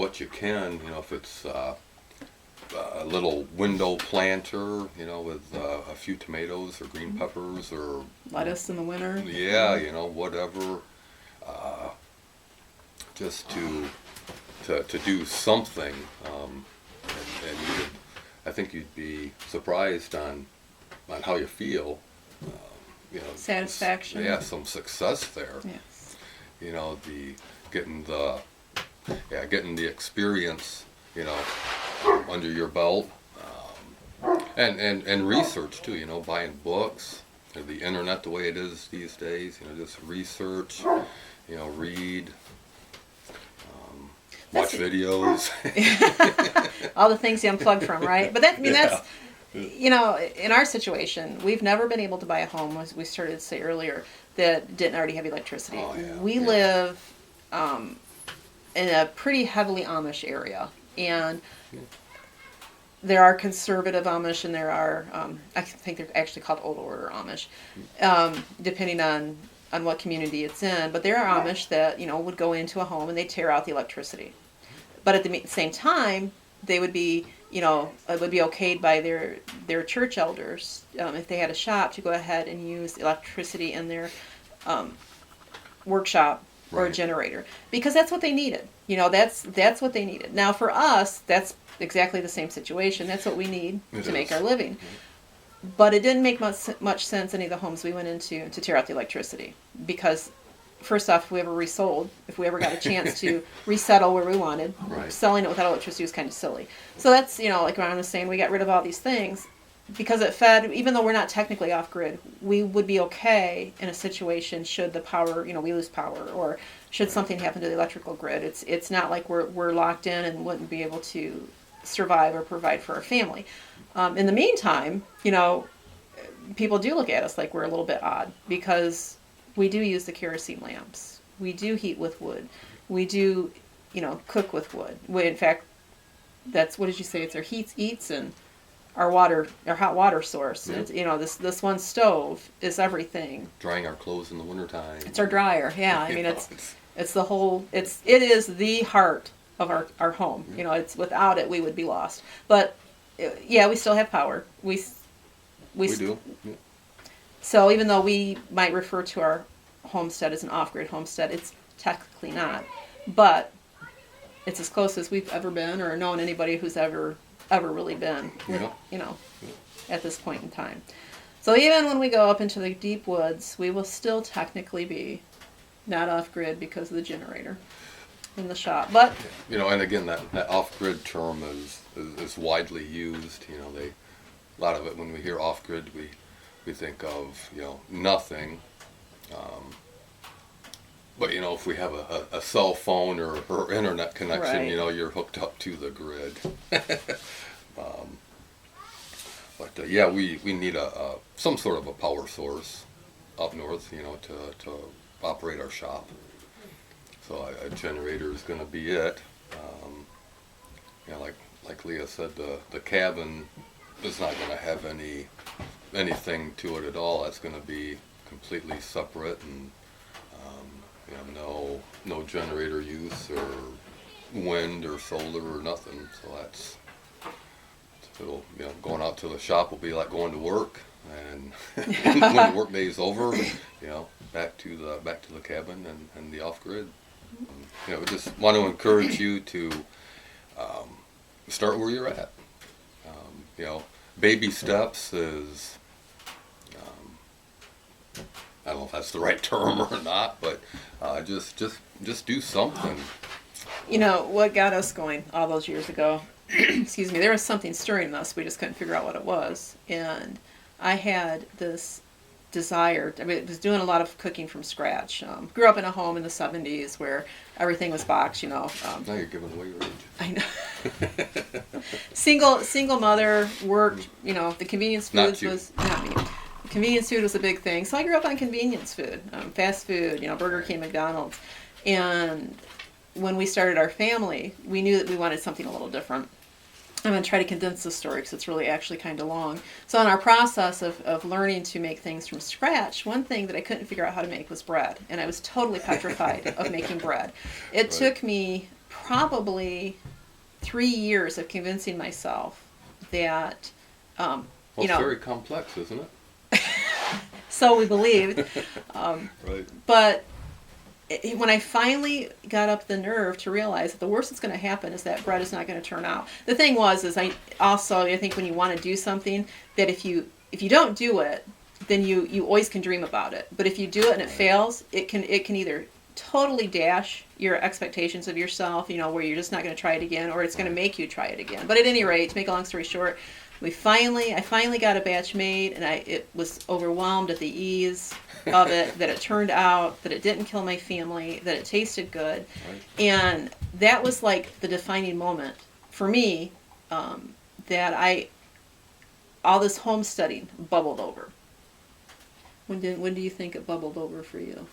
what you can, if it's a little window planter, with a few tomatoes or green peppers or lettuce in the winter. yeah, whatever, just to do something, and I think you'd be surprised on how you feel, Satisfaction. Yeah, some success there. Yes. The getting the experience, under your belt, and research too. Buying books, the internet the way it is these days. Just research, read, watch videos. All the things you unplug from, right? But that's, in our situation, we've never been able to buy a home, as we started to say earlier, that didn't already have electricity. Oh, yeah. We live in a pretty heavily Amish area, and there are conservative Amish, and there are, I think they're actually called Old Order Amish, depending on what community it's in. But there are Amish that, would go into a home and they tear out the electricity. But at the same time, they would be, it would be okayed by their church elders, if they had a shop, to go ahead and use electricity in their workshop or a generator, because that's what they needed. That's what they needed. Now for us, that's exactly the same situation. That's what we need to make our living. But it didn't make much sense, any of the homes we went into, to tear out the electricity, because first off, if we ever got a chance to resettle where we wanted, selling it without electricity was kind of silly. So that's, like Ron was saying, we got rid of all these things because it fed, even though we're not technically off-grid, we would be okay in a situation should the power, we lose power, or should something happen to the electrical grid. It's not like we're locked in and wouldn't be able to survive or provide for our family. In the meantime, people do look at us like we're a little bit odd, because we do use the kerosene lamps. We do heat with wood. We do, cook with wood. In fact, that's, what did you say? It's our eats and our hot water source. Yeah. It's, this one stove is everything. Drying our clothes in the wintertime. It's our dryer. Yeah. I mean, it's the whole, it is the heart of our home. Yeah. It's, without it, we would be lost. But yeah, we still have power. We do. Yeah. So even though we might refer to our homestead as an off-grid homestead, it's technically not. But it's as close as we've ever been, or known anybody who's ever really been, at this point in time. So even when we go up into the deep woods, we will still technically be not off-grid because of the generator in the shop. But and again, that off-grid term is widely used. A lot of it, when we hear off-grid, we think of nothing, but if we have a cell phone or internet connection, you're hooked up to the grid. But we need some sort of a power source up north, to operate our shop. So a generator is going to be it. Like Leah said, the cabin is not going to have anything to it at all. That's going to be completely separate, and no generator use or wind or solar or nothing. So it'll going out to the shop will be like going to work, and when the work day is over, back to the cabin and the off grid. We just want to encourage you to start where you're at. Baby steps is, I don't know if that's the right term or not, but just do something. What got us going all those years ago, excuse me, there was something stirring in us. We just couldn't figure out what it was. And I had this desire, I was doing a lot of cooking from scratch. Grew up in a home in the 70s where everything was boxed, Now you're giving away your age. I know. Single mother, worked, the convenience foods was, not me. Convenience food was a big thing. So I grew up on convenience food, fast food, Burger King, McDonald's. And when we started our family, we knew that we wanted something a little different. I'm going to try to condense this story because it's really actually kind of long. So in our process of learning to make things from scratch, one thing that I couldn't figure out how to make was bread. And I was totally petrified of making bread. It took me probably 3 years of convincing myself that, Well, you it's know, very complex, isn't it? so we believed. Right. But when I finally got up the nerve to realize that the worst that's going to happen is that bread is not going to turn out. The thing is I think when you want to do something, that if you don't do it, then you always can dream about it. But if you do it and it fails, it can either totally dash your expectations of yourself, where you're just not going to try it again, or it's going to make you try it again. But at any rate, to make a long story short, I finally got a batch made, and it was overwhelmed at the ease of it, that it turned out, that it didn't kill my family, that it tasted good. Right. And that was like the defining moment for me, that all this homesteading bubbled over. When do you think it bubbled over for you?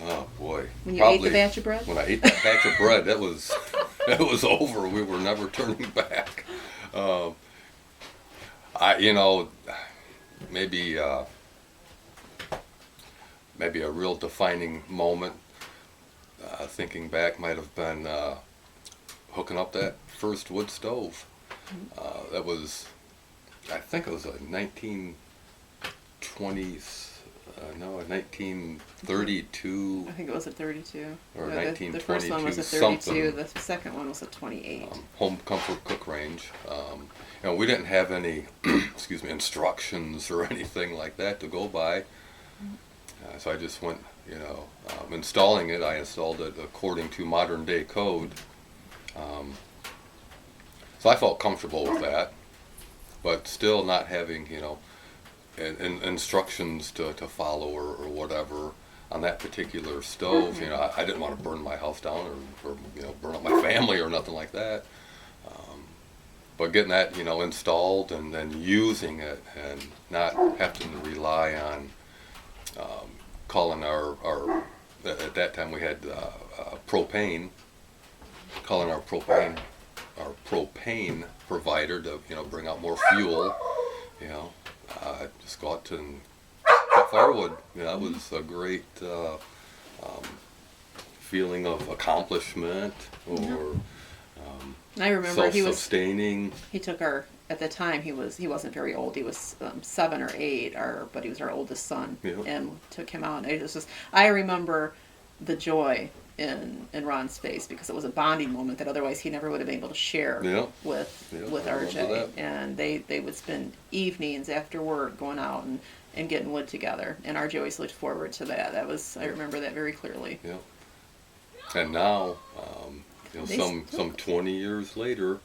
Oh boy! When you ate the batch of bread? When I ate that batch of bread, that was it was over. We were never turning back. Maybe a real defining moment. Thinking back, might have been hooking up that first wood stove. That was, I think it was a 1932. I think it was a 32. Or No, 1922 the first one was a 32. something. The second one was a 28. Home comfort cook range. We didn't have any, excuse me, instructions or anything like that to go by. So I just went, installing it. I installed it according to modern day code. So I felt comfortable with that, but still not having, instructions to follow or whatever on that particular stove. I didn't want to burn my house down or burn up my family or nothing like that. But getting that, installed and then using it and not having to rely on calling our at that time we had propane, calling our propane provider to bring out more fuel. Just go out and cut firewood. That was a great feeling of accomplishment, or I remember self-sustaining. he took at the time he wasn't very old. He was 7 or 8, but he was our oldest son, and took him out. And it was just, I remember the joy in Ron's face, because it was a bonding moment that otherwise he never would have been able to share with RJ. And they would spend evenings after work going out and getting wood together. And RJ always looked forward to that. I remember that very clearly. Yeah. And now, some 20 years later,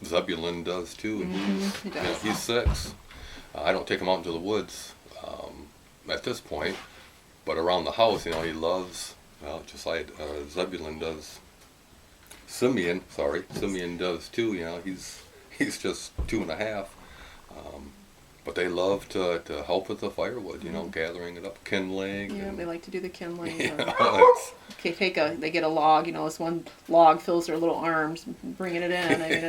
Zebulon does too. And He does. he's 6. I don't take him out into the woods at this point, but around the house, he loves, just like Zebulon does. Simeon does too. He's just 2.5. But they love to help with the firewood, gathering it up, kindling. Yeah, they like to do the kindling. They get a log, this one log fills their little arms, bringing it in. I mean,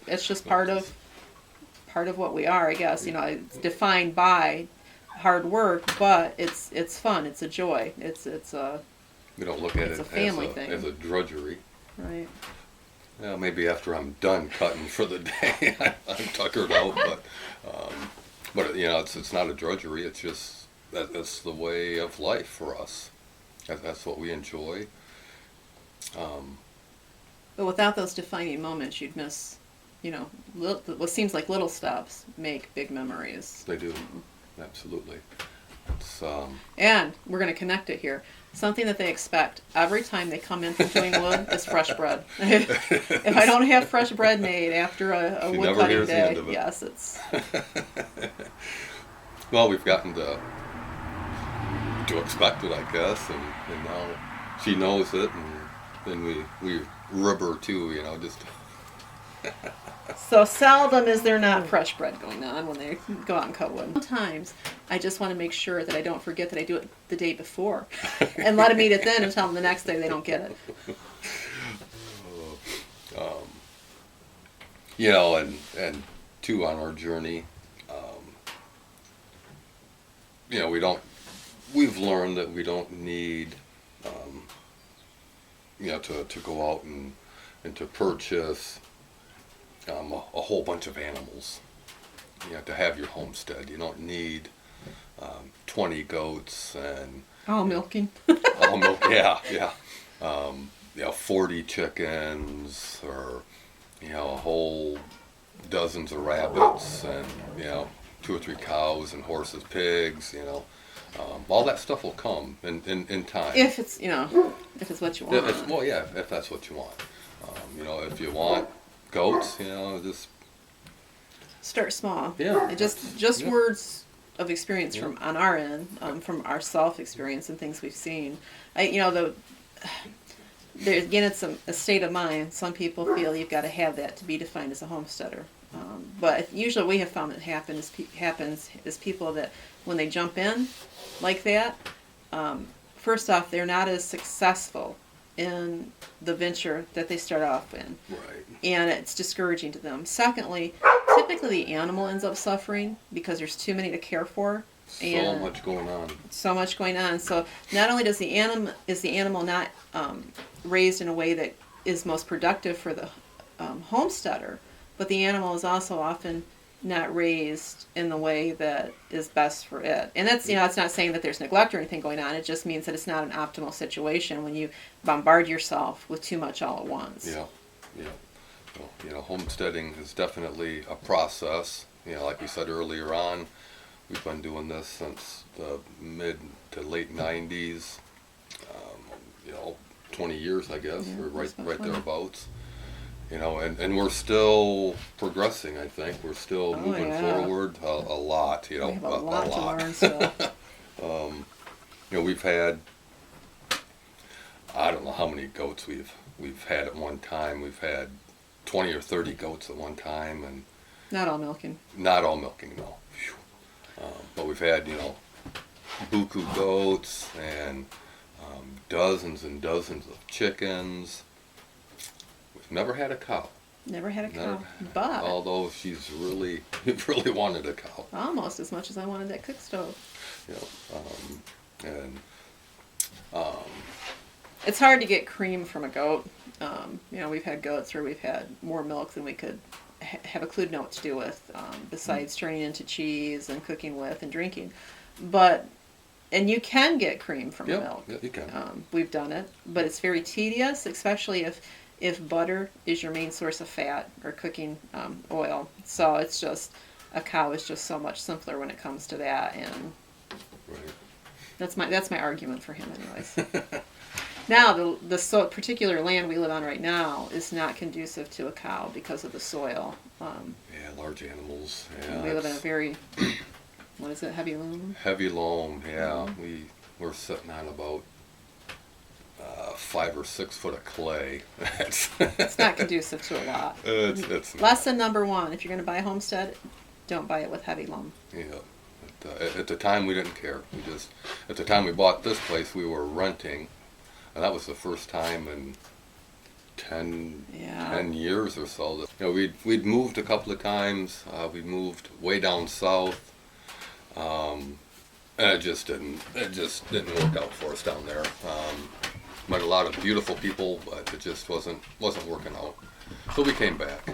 it's just part of what we are, I guess. It's defined by hard work, but it's fun. It's a joy. We don't look at it's it a family thing. as a drudgery. Right. Yeah, maybe after I'm done cutting for the day, I'm tuckered out, but it's not a drudgery. It's just that's the way of life for us. That's what we enjoy. But without those defining moments, you'd miss, what seems like little steps make big memories. They do, absolutely. It's And we're going to connect it here. Something that they expect every time they come in from doing wood is fresh bread. If I don't have fresh bread made after a wood cutting day, yes, it's. Well, we've gotten to expect it, I guess, and now she knows it, and then we rib her too, just. So seldom is there not fresh bread going on when they go out and cut wood. Sometimes I just want to make sure that I don't forget that I do it the day before, and let them eat it then and tell them the next day they don't get it. And too, on our journey, we've learned that we don't need to go out and to purchase a whole bunch of animals, to have your homestead. You don't need 20 goats and All milking. all milk. Yeah. 40 chickens, or a whole dozens of rabbits, and 2 or 3 cows and horses, pigs. All that stuff will come in time. If it's if it's what you want. If that's what you want. If you want goats, just Start small. Yeah. And just words of experience from on our end, from our self experience and things we've seen. Again, it's a state of mind. Some people feel you've got to have that to be defined as a homesteader. But usually we have found that happens is people that when they jump in like that, first off, they're not as successful in the venture that they start off in. right. And it's discouraging to them. Secondly, typically the animal ends up suffering because there's too many to care for. So much going on. So much going on. So not only is the animal not raised in a way that is most productive for the homesteader, but the animal is also often not raised in the way that is best for it. And that's it's not saying that there's neglect or anything going on. It just means that it's not an optimal situation when you bombard yourself with too much all at once. Yeah. So, homesteading is definitely a process. Like we said earlier on, we've been doing this since the mid to late 90s. 20 years, I guess, or right thereabouts. And we're still progressing. I think we're still moving forward a lot. We have a lot to learn still. We've had, I don't know how many goats we've had at one time. We've had 20 or 30 goats at one time, and Not all milking. not all milking, no. But we've had, buku goats and dozens and dozens of chickens. We've never had a cow. Never had a cow. Never- But Although she's really wanted a cow. almost as much as I wanted that cook stove. And It's hard to get cream from a goat. We've had goats where we've had more milk than we could have a clue know what to do with, besides turning into cheese and cooking with and drinking. And you can get cream from milk. Yeah, you can. We've done it, but it's very tedious, especially if butter is your main source of fat or cooking oil. So it's just, a cow is just so much simpler when it comes to that, and Right. that's my argument for him, anyways. Now, the particular land we live on right now is not conducive to a cow because of the soil. Large animals. Yeah, We live in a very, what is it, heavy loam? heavy loam. Yeah, we're sitting on about 5 or 6 foot of clay. It's not conducive to a lot. It's Lesson number 1, if you're going to buy a homestead, don't buy it with heavy loam. Yeah. At the time, we didn't care. At the time we bought this place, we were renting, and that was the first time in 10 years or so. We'd moved a couple of times. We moved way down south, and it just didn't work out for us down there. Met a lot of beautiful people, but it just wasn't working out. So we came back.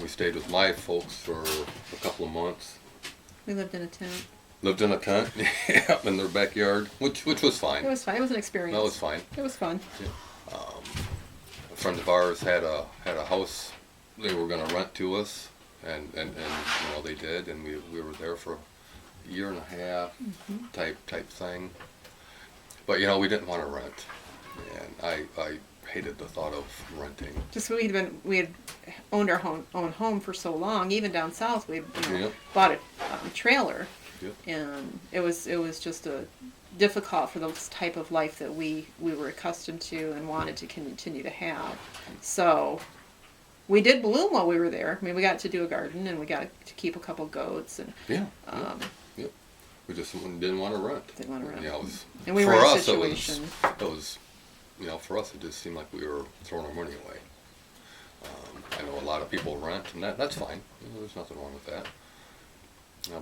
We stayed with my folks for a couple of months. We lived in a tent. Lived in a tent, in their backyard, which was fine. It was fine. It was an experience. That was fine. It was fun. A friend of ours had a house they were going to rent to us, and they did, and we were there for a year and a half, type thing. But we didn't want to rent, and I hated the thought of renting. Just we had owned our own home for so long. Even down south, we Yep. bought a trailer, Yep. and it was just difficult for the type of life that we were accustomed to and wanted to continue to have. So we did bloom while we were there. I mean, we got to do a garden, and we got to keep a couple goats, and Yep. We just didn't want to rent. Didn't want to rent. It was, And we for were in a us, situation. It was, for us, it just seemed like we were throwing our money away. I know a lot of people rent, and that's fine. There's nothing wrong with that.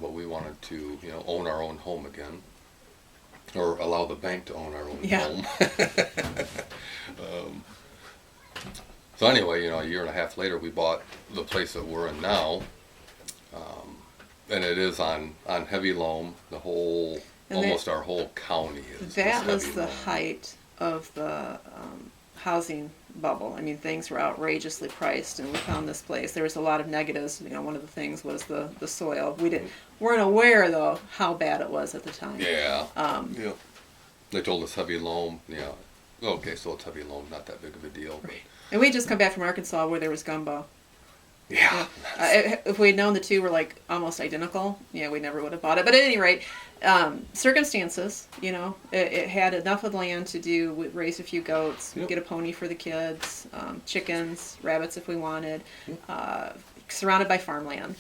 But we wanted to, own our own home again, or allow the bank to own our own home. So anyway, you know, a year and a half later, we bought the place that we're in now, and it is on heavy loam. The whole, And almost our whole county is that was heavy the loam. height of the housing bubble. I mean, things were outrageously priced, and we found this place. There was a lot of negatives. You know, one of the things was the soil. Weren't aware though how bad it was at the time. Yeah. Yeah. They told us heavy loam. Yeah. Okay, so it's heavy loam, not that big of a deal. But And we just come back from Arkansas where there was gumbo. yeah. If we had known the two were like almost identical, yeah, we never would have bought it. But at any rate, circumstances, you know, it had enough of land to do, we'd raise a few goats, Yep. get a pony for the kids, chickens, rabbits if we wanted, surrounded by farmland.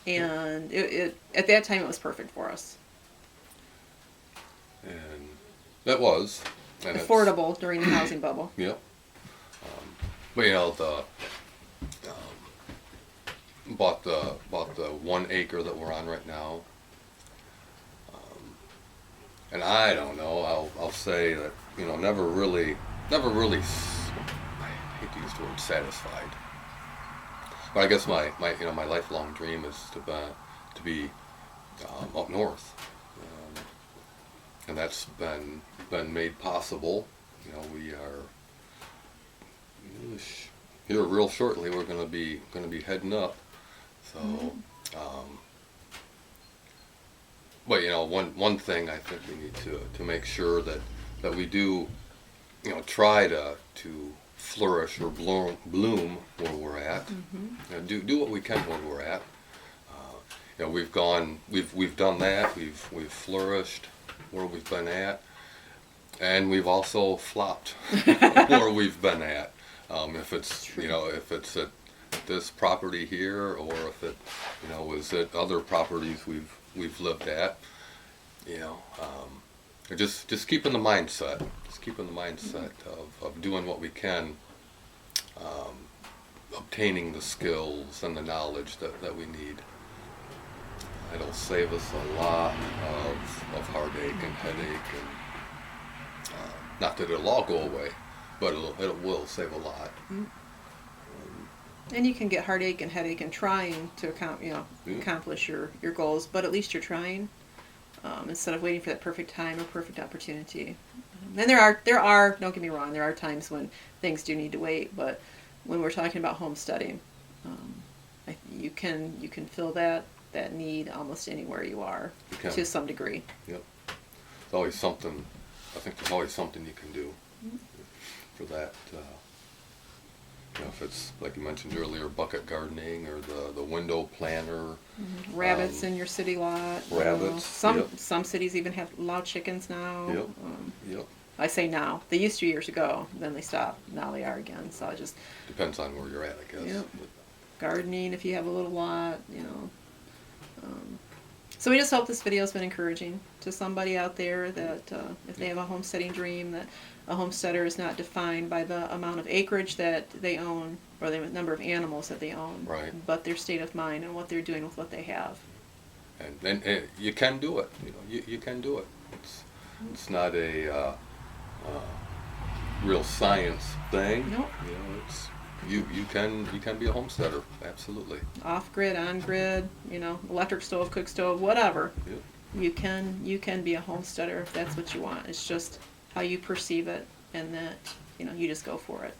And it at that time it was perfect for us. And that was. And it's- Affordable during the housing bubble. Yep. But you know, bought the 1 acre that we're on right now. And I don't know. I'll say that, you know, never really. I hate to use the word satisfied. But I guess my lifelong dream is to be up north, and that's been made possible. You know, we are here real shortly. We're going to be heading up. So, but you know, one thing I think we need to make sure that we do, you know, try to flourish or bloom where we're at. You know, do what we can where we're at. You know, we've done that. We've flourished where we've been at, and we've also flopped where we've been at. If it's at this property here, or if it, you know, was at other properties we've lived at, you know, just keeping the mindset, of doing what we can, obtaining the skills and the knowledge that we need. It'll save us a lot of heartache and headache, and not that it'll all go away, but it will save a lot. And you can get heartache and headache in trying to accomplish your goals, but at least you're trying, instead of waiting for that perfect time or perfect opportunity. And there are don't get me wrong, there are times when things do need to wait, but when we're talking about homesteading, you can fill that need almost anywhere you are, to some degree. Yep. There's always something. I think there's always something you can do for that. You know, if it's like you mentioned earlier, bucket gardening, or the window planter. Rabbits in your city lot. Rabbits. Some cities even have allowed chickens now. Yep. Yep. I say now. They used to years ago. Then they stopped. Now they are again. So I just Depends on where you're at, I guess. Yep. Gardening if you have a little lot. You know. So we just hope this video has been encouraging to somebody out there, that if they have a homesteading dream, that a homesteader is not defined by the amount of acreage that they own or the number of animals that they own, Right. but their state of mind and what they're doing with what they have. And you can do it. You know, you can do it. It's not a real science thing. Nope. You know, it's you can be a homesteader. Absolutely. Off grid, on grid, electric stove, cook stove, whatever. Yep. You can be a homesteader if that's what you want. It's just how you perceive it, and that you just go for it.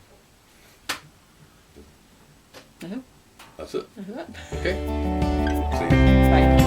That's it. Uh-huh. Okay. See you. Bye.